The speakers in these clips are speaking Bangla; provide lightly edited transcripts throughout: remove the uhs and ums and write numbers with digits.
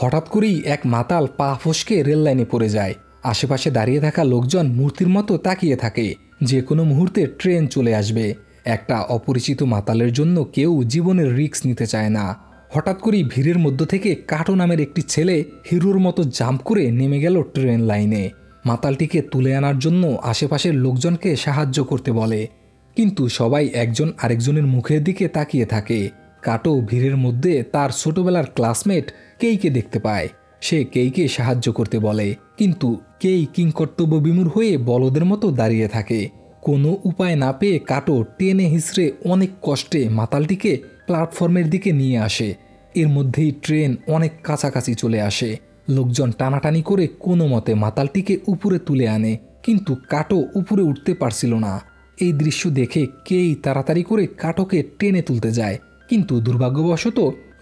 হঠাৎ করেই এক মাতাল পা ফসকে রেল লাইনে পড়ে যায়। আশেপাশে দাঁড়িয়ে থাকা লোকজন মূর্তির মতো তাকিয়ে থাকে, যে কোনো মুহূর্তে ট্রেন চলে আসবে। একটা অপরিচিত মাতালের জন্য কেউ জীবনের রিস্ক নিতে চায় না। হঠাৎ করেই ভিড়ের মধ্য থেকে কাটো নামের একটি ছেলে হিরোর মতো জাম্প করে নেমে গেল ট্রেন লাইনে। মাতালটিকে তুলে আনার জন্য আশেপাশের লোকজনকে সাহায্য করতে বলে, কিন্তু সবাই একজন আরেকজনের মুখের দিকে তাকিয়ে থাকে। কাটো ভিড়ের মধ্যে তার ছোটবেলার ক্লাসমেট কেইকে দেখতে পায়। সে কেইকে সাহায্য করতে বলে, কিন্তু কেই কিংকর্তব্য বিমূঢ় হয়ে বলদের মতো দাঁড়িয়ে থাকে। কোনো উপায় না পেয়ে কাটো টেনে হিঁচড়ে অনেক কষ্টে মাতালটিকে প্ল্যাটফর্মের দিকে নিয়ে আসে। এর মধ্যেই ট্রেন অনেক কাছাকাছি চলে আসে। লোকজন টানাটানি করে কোনো মতে মাতালটিকে উপরে তুলে আনে, কিন্তু কাটো উপরে উঠতে পারছিল না। এই দৃশ্য দেখে কেই তাড়াতাড়ি করে কাটোকে টেনে তুলতে যায়, কিন্তু দুর্ভাগ্যবশত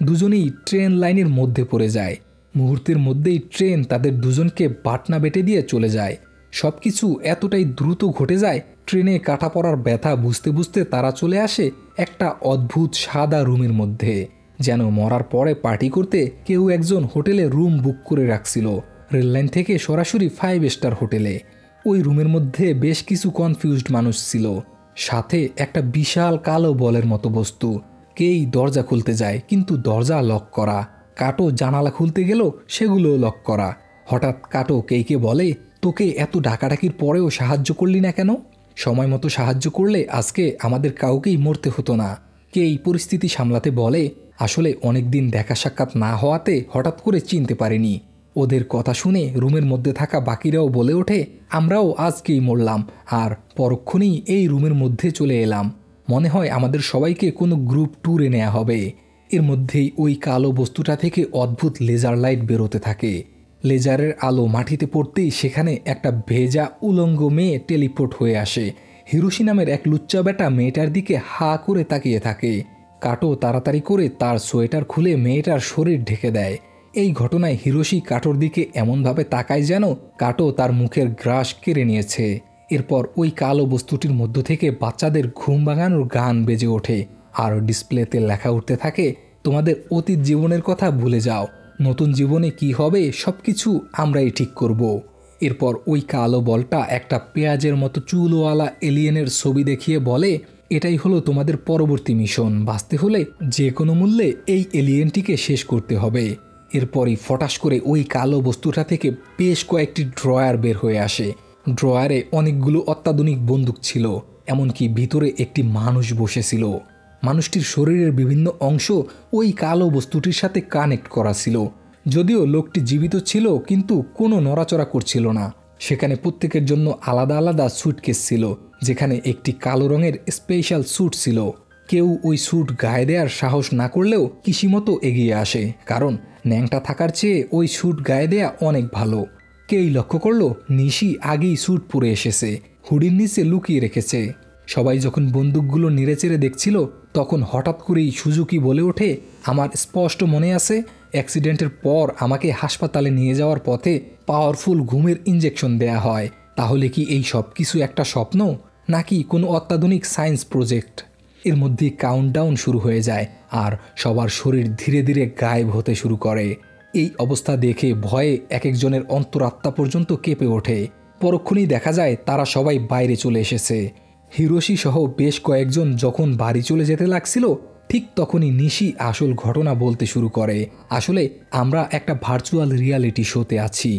দুজনেই ট্রেন লাইনের মধ্যে পড়ে যায়। মুহূর্তের মধ্যেই ট্রেন তাদের দুজনকে বাটনা বেটে দিয়ে চলে যায়। সবকিছু এতটাই দ্রুত ঘটে যায়, ট্রেনে কাটা পড়ার ব্যথা বুঝতে বুঝতে তারা চলে আসে একটা অদ্ভুত সাদা রুমের মধ্যে। যেন মরার পরে পার্টি করতে কেউ একজন হোটেলে রুম বুক করে রাখছিল, রেললাইন থেকে সরাসরি 5 স্টার হোটেলে। ওই রুমের মধ্যে বেশ কিছু কনফিউজড মানুষ ছিল, সাথে একটা বিশাল কালো বলের মতো বস্তু। কেই দরজা খুলতে যায়, কিন্তু দরজা লক করা। কাটো জানালা খুলতে গেল, সেগুলোও লক করা। হঠাৎ কাটো কেইকে বলে, তোকে এত ডাকাডাকির পরেও সাহায্য করলি না কেন? সময় মতো সাহায্য করলে আজকে আমাদের কাউকেই মরতে হতো না। কেই পরিস্থিতি সামলাতে বলে, আসলে অনেকদিন দেখা সাক্ষাৎ না হওয়াতে হঠাৎ করে চিনতে পারিনি। ওদের কথা শুনে রুমের মধ্যে থাকা বাকিরাও বলে ওঠে, আমরাও আজকেই মরলাম, আর পরক্ষণেই এই রুমের মধ্যে চলে এলাম। মনে হয় আমাদের সবাইকে কোনো গ্রুপ ট্যুরে নেওয়া হবে। এর মধ্যেই ওই কালো বস্তুটা থেকে অদ্ভুত লেজার লাইট বেরোতে থাকে। লেজারের আলো মাটিতে পড়তেই সেখানে একটা ভেজা উলঙ্গ মেয়ে টেলিপোর্ট হয়ে আসে। হিরোশি নামের এক লুচ্চা বেটা মেয়েটার দিকে হা করে তাকিয়ে থাকে। কাটো তাড়াতাড়ি করে তার সোয়েটার খুলে মেয়েটার শরীর ঢেকে দেয়। এই ঘটনায় হিরোশি কাটোর দিকে এমনভাবে তাকায় যেন কাটো তার মুখের গ্রাস কেড়ে নিয়েছে। এরপর ওই কালো বস্তুটির মধ্য থেকে বাচ্চাদের ঘুম ভাঙানোর গান বেজে ওঠে, আর ডিসপ্লেতে লেখা উঠতে থাকে, তোমাদের অতীত জীবনের কথা ভুলে যাও, নতুন জীবনে কি হবে সবকিছু আমরাই ঠিক করব। এরপর ওই কালো বলটা একটা পেঁয়াজের মতো চুলওয়ালা এলিয়েনের ছবি দেখিয়ে বলে, এটাই হলো তোমাদের পরবর্তী মিশন। বাঁচতে হলে যে কোনো মূল্যে এই এলিয়েনটিকে শেষ করতে হবে। এরপরই ফটাস করে ওই কালো বস্তুটা থেকে বেশ কয়েকটি ড্রয়ার বের হয়ে আসে। ড্রয়ারে অনেকগুলো অত্যাধুনিক বন্দুক ছিল, এমনকি ভিতরে একটি মানুষ বসেছিল। মানুষটির শরীরের বিভিন্ন অংশ ওই কালো বস্তুটির সাথে কানেক্ট করা ছিল। যদিও লোকটি জীবিত ছিল, কিন্তু কোনো নড়াচড়া করছিল না। সেখানে প্রত্যেকের জন্য আলাদা আলাদা স্যুটকেস ছিল, যেখানে একটি কালো রঙের স্পেশাল স্যুট ছিল। কেউ ওই স্যুট গায়ে দেওয়ার সাহস না করলেও কিসিমতো এগিয়ে আসে, কারণ ন্যাংটা থাকার চেয়ে ওই স্যুট গায়ে দেয়া অনেক ভালো। কেই লক্ষ্য করল নিশি আগেই স্যুট পরে এসেছে, হুডির নিচে লুকিয়ে রেখেছে। সবাই যখন বন্দুকগুলো নেড়েচেড়ে দেখছিল, তখন হঠাৎ করেই সুজুকি বলে ওঠে, আমার স্পষ্ট মনে আছে, অ্যাক্সিডেন্টের পর আমাকে হাসপাতালে নিয়ে যাওয়ার পথে পাওয়ারফুল ঘুমের ইঞ্জেকশন দেয়া হয়। তাহলে কি এই সব কিছু একটা স্বপ্ন, নাকি কোনো অত্যাধুনিক সায়েন্স প্রজেক্ট? এর মধ্যে কাউন্টডাউন শুরু হয়ে যায়, আর সবার শরীর ধীরে ধীরে গায়েব হতে শুরু করে। এই অবস্থা দেখে ভয়ে এক একজনের অন্তরাত্মা পর্যন্ত কেঁপে ওঠে। পরক্ষণেই দেখা যায় তারা সবাই বাইরে চলে এসেছে। হিরোশি সহ বেশ কয়েকজন যখন বাড়ি চলে যেতে লাগছিল, ঠিক তখনই নিশি আসল ঘটনা বলতে শুরু করে। আসলে আমরা একটা ভার্চুয়াল রিয়ালিটি শোতে আছি,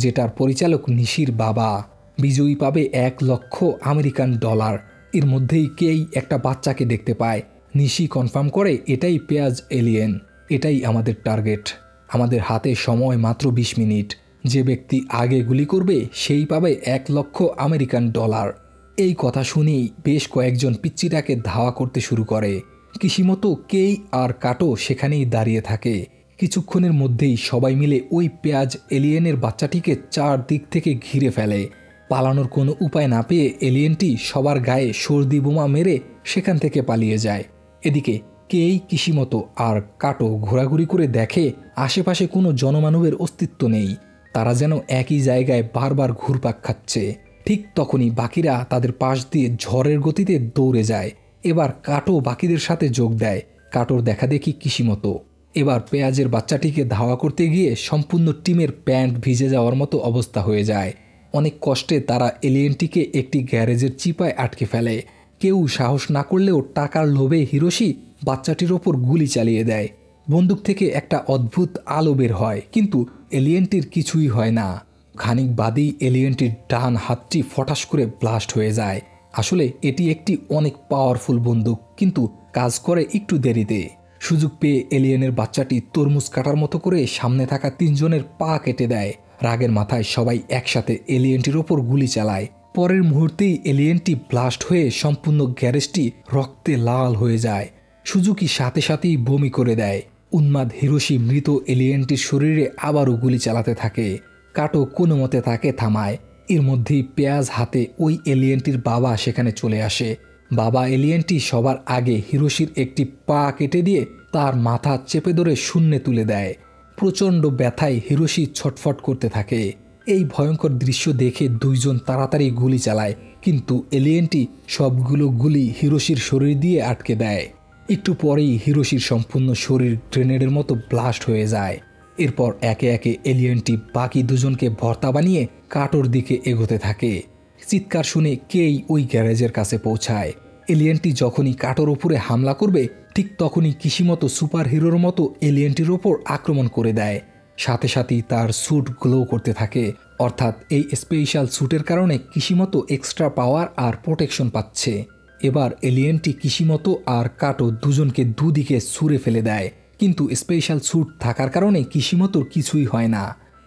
যেটার পরিচালক নিশির বাবা। বিজয়ী পাবে $1,00,000। এর মধ্যেই কেই একটা বাচ্চাকে দেখতে পায়। নিশি কনফার্ম করে এটাই পেঁয়াজ এলিয়েন, এটাই আমাদের টার্গেট। আমাদের হাতে সময় মাত্র 20 মিনিট। যে ব্যক্তি আগে গুলি করবে সেই পাবে $1,00,000। এই কথা শুনেই বেশ কয়েকজন পিচ্চিটাকে ধাওয়া করতে শুরু করে। কিসিমতো কেই আর কাটো সেখানেই দাঁড়িয়ে থাকে। কিছুক্ষণের মধ্যেই সবাই মিলে ওই পেঁয়াজ এলিয়েনের বাচ্চাটিকে 4 দিক থেকে ঘিরে ফেলে। পালানোর কোনো উপায় না পেয়ে এলিয়েনটি সবার গায়ে সর্দি বোমা মেরে সেখান থেকে পালিয়ে যায়। এদিকে কেই, কিসিমতো আর কাটো ঘোরাঘুরি করে দেখে আশেপাশে কোনো জনমানবের অস্তিত্ব নেই। তারা যেন একই জায়গায় বারবার ঘুরপাক খাচ্ছে। ঠিক তখনই বাকিরা তাদের পাশ দিয়ে ঝড়ের গতিতে দৌড়ে যায়। এবার কাটো বাকিদের সাথে যোগ দেয়। কাটোর দেখা দেখি কিসিমতো। এবার পেঁয়াজের বাচ্চাটিকে ধাওয়া করতে গিয়ে সম্পূর্ণ টিমের প্যান্ট ভিজে যাওয়ার মতো অবস্থা হয়ে যায়। অনেক কষ্টে তারা এলিয়েনটিকে একটি গ্যারেজের চিপায় আটকে ফেলে। কেউ সাহস না করলেও টাকার লোভে হিরোশি বাচ্চাটির ওপর গুলি চালিয়ে দেয়। বন্দুক থেকে একটা অদ্ভুত আলো বের হয়, কিন্তু এলিয়েনটির কিছুই হয় না। খানিক বাদেই এলিয়েনটির ডান হাতটি ফটাস করে ব্লাস্ট হয়ে যায়। আসলে এটি একটি অনেক পাওয়ারফুল বন্দুক, কিন্তু কাজ করে একটু দেরিতে। সুযোগ পেয়ে এলিয়েনের বাচ্চাটি তরমুজ কাটার মতো করে সামনে থাকা 3 জনের পা কেটে দেয়। রাগের মাথায় সবাই একসাথে এলিয়েনটির ওপর গুলি চালায়। পরের মুহূর্তেই এলিয়েনটি ব্লাস্ট হয়ে সম্পূর্ণ গ্যারেজটি রক্তে লাল হয়ে যায়। সুজুকি সাথে সাথেই বমি করে দেয়। উন্মাদ হিরোশি মৃত এলিয়েনটির শরীরে আবারও গুলি চালাতে থাকে। কাটো কোনো মতে তাকে থামায়। এর মধ্যেই পেঁয়াজ হাতে ওই এলিয়েনটির বাবা সেখানে চলে আসে। বাবা এলিয়েনটি সবার আগে হিরোশির একটি পা কেটে দিয়ে তার মাথা চেপে ধরে শূন্যে তুলে দেয়। প্রচণ্ড ব্যথায় হিরোশি ছটফট করতে থাকে। এই ভয়ঙ্কর দৃশ্য দেখে 2 জন তাড়াতাড়ি গুলি চালায়, কিন্তু এলিয়েনটি সবগুলো গুলি হিরোশির শরীর দিয়ে আটকে দেয়। একটু পরেই হিরোশির সম্পূর্ণ শরীর গ্রেনেডের মতো ব্লাস্ট হয়ে যায়। এরপর একে একে এলিয়েনটি বাকি 2 জনকে ভর্তা বানিয়ে কাটোর দিকে এগোতে থাকে। চিৎকার শুনে কেই ওই গ্যারেজের কাছে পৌঁছায়। এলিয়েনটি যখনই কাটোর উপরে হামলা করবে, ঠিক তখনই কিসিমতো সুপার হিরোর মতো এলিয়েনটির ওপর আক্রমণ করে দেয়। সাথে সাথেই তার স্যুট গ্লো করতে থাকে, অর্থাৎ এই স্পেশাল স্যুটের কারণে কিসিমতো এক্সট্রা পাওয়ার আর প্রোটেকশন পাচ্ছে। এবার এলিয়েনটি কিসিমতো আর কাটো 2 জনকে দুদিকে ছুঁড়ে ফেলে দেয়, কিন্তু স্পেশাল স্যুট থাকার কারণে কিসিমতোর কিছুই হয় না।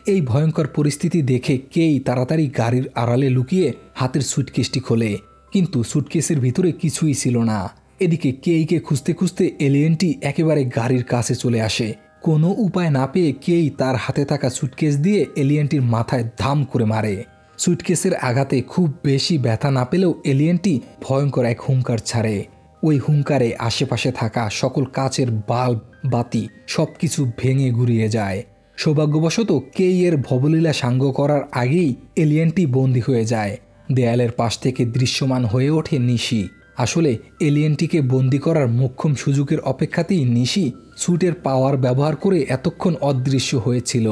এই ভয়ঙ্কর পরিস্থিতি দেখে কেই তাড়াতাড়ি গাড়ির আড়ালে লুকিয়ে হাতের সুটকেসটি খোলে, কিন্তু সুটকেসের ভিতরে কিছুই ছিল না। এদিকে কেইকে খুঁজতে খুঁজতে এলিয়েনটি একেবারে গাড়ির কাছে চলে আসে। কোনো উপায় না পেয়ে কেই তার হাতে থাকা সুটকেস দিয়ে এলিয়েনটির মাথায় ধাম করে মারে। সুটকেসের আঘাতে খুব বেশি ব্যথা না পেলেও এলিয়েনটি ভয়ঙ্কর এক হুঙ্কার ছাড়ে। ওই হুঙ্কারে আশেপাশে থাকা সকল কাচের বাল্ব, বাতি সবকিছু ভেঙে গুড়িয়ে যায়। সৌভাগ্যবশত কেই এর ভবলীলা সাঙ্গ করার আগেই এলিয়েনটি বন্দী হয়ে যায়। দেয়ালের পাশ থেকে দৃশ্যমান হয়ে ওঠে নিশি। আসলে এলিয়েনটিকে বন্দী করার মোক্ষম সুযোগের অপেক্ষাতেই নিশি স্যুটের পাওয়ার ব্যবহার করে এতক্ষণ অদৃশ্য হয়েছিল।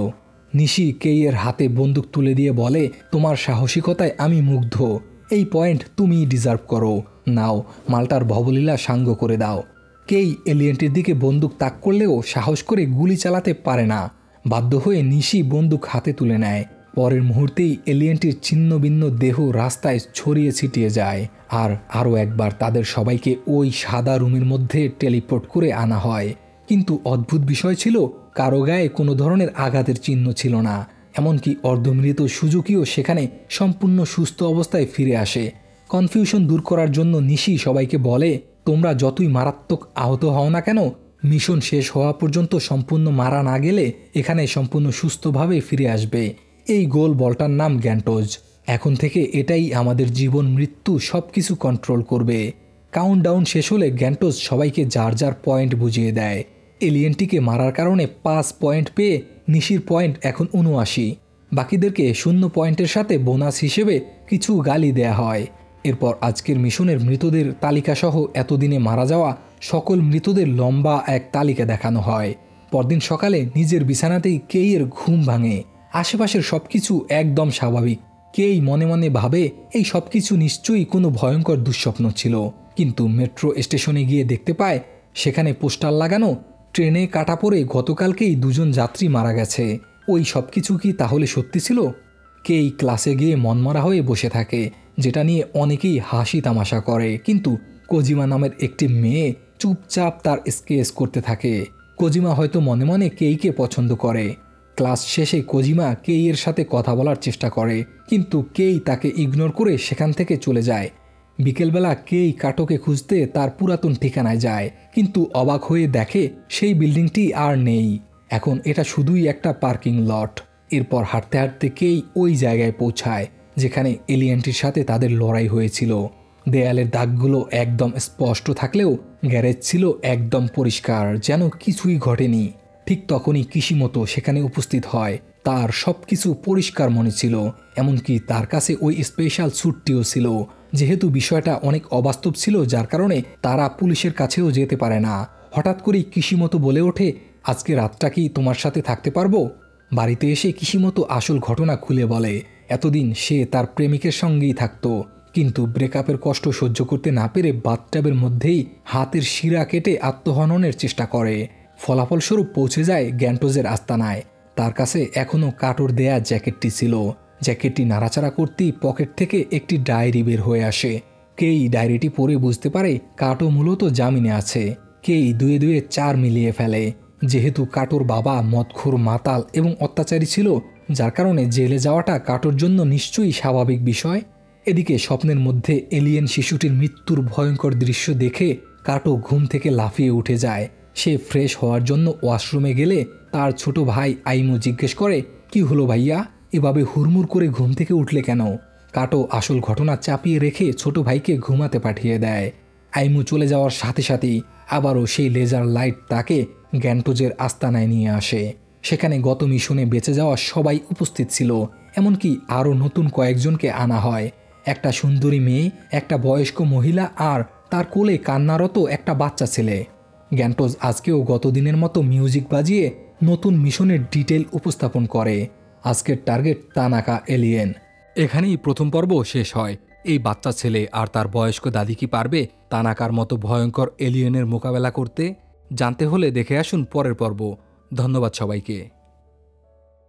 নিশি কেইয়ের হাতে বন্দুক তুলে দিয়ে বলে, তোমার সাহসিকতায় আমি মুগ্ধ। এই পয়েন্ট তুমিই ডিজার্ভ করো। নাও, মালটার ভবলীলা সাঙ্গ করে দাও। কেই এলিয়েনটির দিকে বন্দুক তাক করলেও সাহস করে গুলি চালাতে পারে না। বাধ্য হয়ে নিশি বন্দুক হাতে তুলে নেয়। পরের মুহূর্তেই এলিয়েনটির ছিন্ন ভিন্ন দেহ রাস্তায় ছড়িয়ে ছিটিয়ে যায়। আর আরও একবার তাদের সবাইকে ওই সাদা রুমের মধ্যে টেলিপোর্ট করে আনা হয়। কিন্তু অদ্ভুত বিষয় ছিল, কারো গায়ে কোনো ধরনের আঘাতের চিহ্ন ছিল না। এমনকি অর্ধমৃত সুজুকিও সেখানে সম্পূর্ণ সুস্থ অবস্থায় ফিরে আসে। কনফিউশন দূর করার জন্য নিশি সবাইকে বলে, তোমরা যতই মারাত্মক আহত হও না কেন, মিশন শেষ হওয়া পর্যন্ত সম্পূর্ণ মারা না গেলে এখানে সম্পূর্ণ সুস্থভাবে ফিরে আসবে। এই গোল বলটার নাম গ্যান্টোজ। এখন থেকে এটাই আমাদের জীবন মৃত্যু সব কিছু কন্ট্রোল করবে। কাউন্টডাউন শেষ হলে গ্যান্টোজ সবাইকে যার যার পয়েন্ট বুঝিয়ে দেয়। এলিয়েনটিকে মারার কারণে 5 পয়েন্ট পেয়ে নিশির পয়েন্ট এখন 79। বাকিদেরকে 0 পয়েন্টের সাথে বোনাস হিসেবে কিছু গালি দেয়া হয়। এরপর আজকের মিশনের মৃতদের তালিকাসহ এতদিনে মারা যাওয়া সকল মৃতদের লম্বা এক তালিকা দেখানো হয়। পরদিন সকালে নিজের বিছানাতেই কেইয়ের ঘুম ভাঙে। আশেপাশের সবকিছু একদম স্বাভাবিক। কেই মনে মনে ভাবে এই সবকিছু নিশ্চয়ই কোনো ভয়ঙ্কর দুঃস্বপ্ন ছিল। কিন্তু মেট্রো স্টেশনে গিয়ে দেখতে পায় সেখানে পোস্টার লাগানো, ট্রেনে কাটা পড়ে গতকালকেই 2 জন যাত্রী মারা গেছে। ওই সবকিছু কি তাহলে সত্যি ছিল? কেই ক্লাসে গিয়ে মনমরা হয়ে বসে থাকে, যেটা নিয়ে অনেকেই হাসি তামাশা করে। কিন্তু কোজিমা নামের একটি মেয়ে চুপচাপ তার স্কেচ করতে থাকে। কোজিমা হয়তো মনে মনে কেইকে পছন্দ করে। ক্লাস শেষে কোজিমা কেইয়ের সাথে কথা বলার চেষ্টা করে, কিন্তু কেই তাকে ইগনোর করে সেখান থেকে চলে যায়। বিকেলবেলা কেই কাটোকে খুঁজতে তার পুরাতন ঠিকানায় যায়, কিন্তু অবাক হয়ে দেখে সেই বিল্ডিংটি আর নেই। এখন এটা শুধুই একটা পার্কিং লট। এরপর হাঁটতে হাঁটতে কেই ওই জায়গায় পৌঁছায় যেখানে এলিয়েনটির সাথে তাদের লড়াই হয়েছিল। দেয়ালের দাগগুলো একদম স্পষ্ট থাকলেও গ্যারেজ ছিল একদম পরিষ্কার, যেন কিছুই ঘটেনি। ঠিক তখনই কিশিমোতো সেখানে উপস্থিত হয়। তার সব কিছু পরিষ্কার মনে ছিল, এমনকি তার কাছে ওই স্পেশাল স্যুটটিও ছিল। যেহেতু বিষয়টা অনেক অবাস্তব ছিল, যার কারণে তারা পুলিশের কাছেও যেতে পারে না। হঠাৎ করেই কিশিমোতো বলে ওঠে, আজকে রাতটা কি তোমার সাথে থাকতে পারবো? বাড়িতে এসে কিসিমতো আসল ঘটনা খুলে বলে। এতদিন সে তার প্রেমিকের সঙ্গেই থাকতো, কিন্তু ব্রেকআপের কষ্ট সহ্য করতে না পেরে বাথটাবের মধ্যেই হাতের শিরা কেটে আত্মহননের চেষ্টা করে। ফলাফলস্বরূপ পৌঁছে যায় গ্যান্টোজের আস্তানায়। তার কাছে এখনও কাটোর দেয়া জ্যাকেটটি ছিল। জ্যাকেটটি নাড়াচাড়া করতেই পকেট থেকে একটি ডায়েরি বের হয়ে আসে। কেই ডায়েরিটি পড়ে বুঝতে পারে কাটো মূলত জামিনে আছে। কেই দুয়ে দুয়ে 4 মিলিয়ে ফেলে। যেহেতু কাটোর বাবা মদখোর, মাতাল এবং অত্যাচারী ছিল, যার কারণে জেলে যাওয়াটা কাটোর জন্য নিশ্চয়ই স্বাভাবিক বিষয়। এদিকে স্বপ্নের মধ্যে এলিয়েন শিশুটির মৃত্যুর ভয়ঙ্কর দৃশ্য দেখে কাটো ঘুম থেকে লাফিয়ে উঠে যায়। সে ফ্রেশ হওয়ার জন্য ওয়াশরুমে গেলে তার ছোট ভাই আইমু জিজ্ঞেস করে, কি হলো ভাইয়া, এভাবে হুড়মুড় করে ঘুম থেকে উঠলে কেন? কাটো আসল ঘটনা চাপিয়ে রেখে ছোট ভাইকে ঘুমাতে পাঠিয়ে দেয়। আইমু চলে যাওয়ার সাথে সাথেই আবারও সেই লেজার লাইট তাকে গ্যান্টোজের আস্তানায় নিয়ে আসে। সেখানে গত মিশনে বেঁচে যাওয়া সবাই উপস্থিত ছিল, এমনকি আরও নতুন কয়েকজনকে আনা হয়। একটা সুন্দরী মেয়ে, একটা বয়স্ক মহিলা আর তার কোলে কান্নারত একটা বাচ্চা ছেলে। গ্যান্টোজ আজকেও গতদিনের মতো মিউজিক বাজিয়ে নতুন মিশনের ডিটেল উপস্থাপন করে। আজকের টার্গেট তানাকা এলিয়েন। এখানেই প্রথম পর্ব শেষ হয়। এই বাচ্চা ছেলে আর তার বয়স্ক দাদি কি পারবে তানাকার মতো ভয়ঙ্কর এলিয়েনের মোকাবেলা করতে? জানতে হলে দেখে আসুন পরের পর্ব। ধন্যবাদ সবাইকে।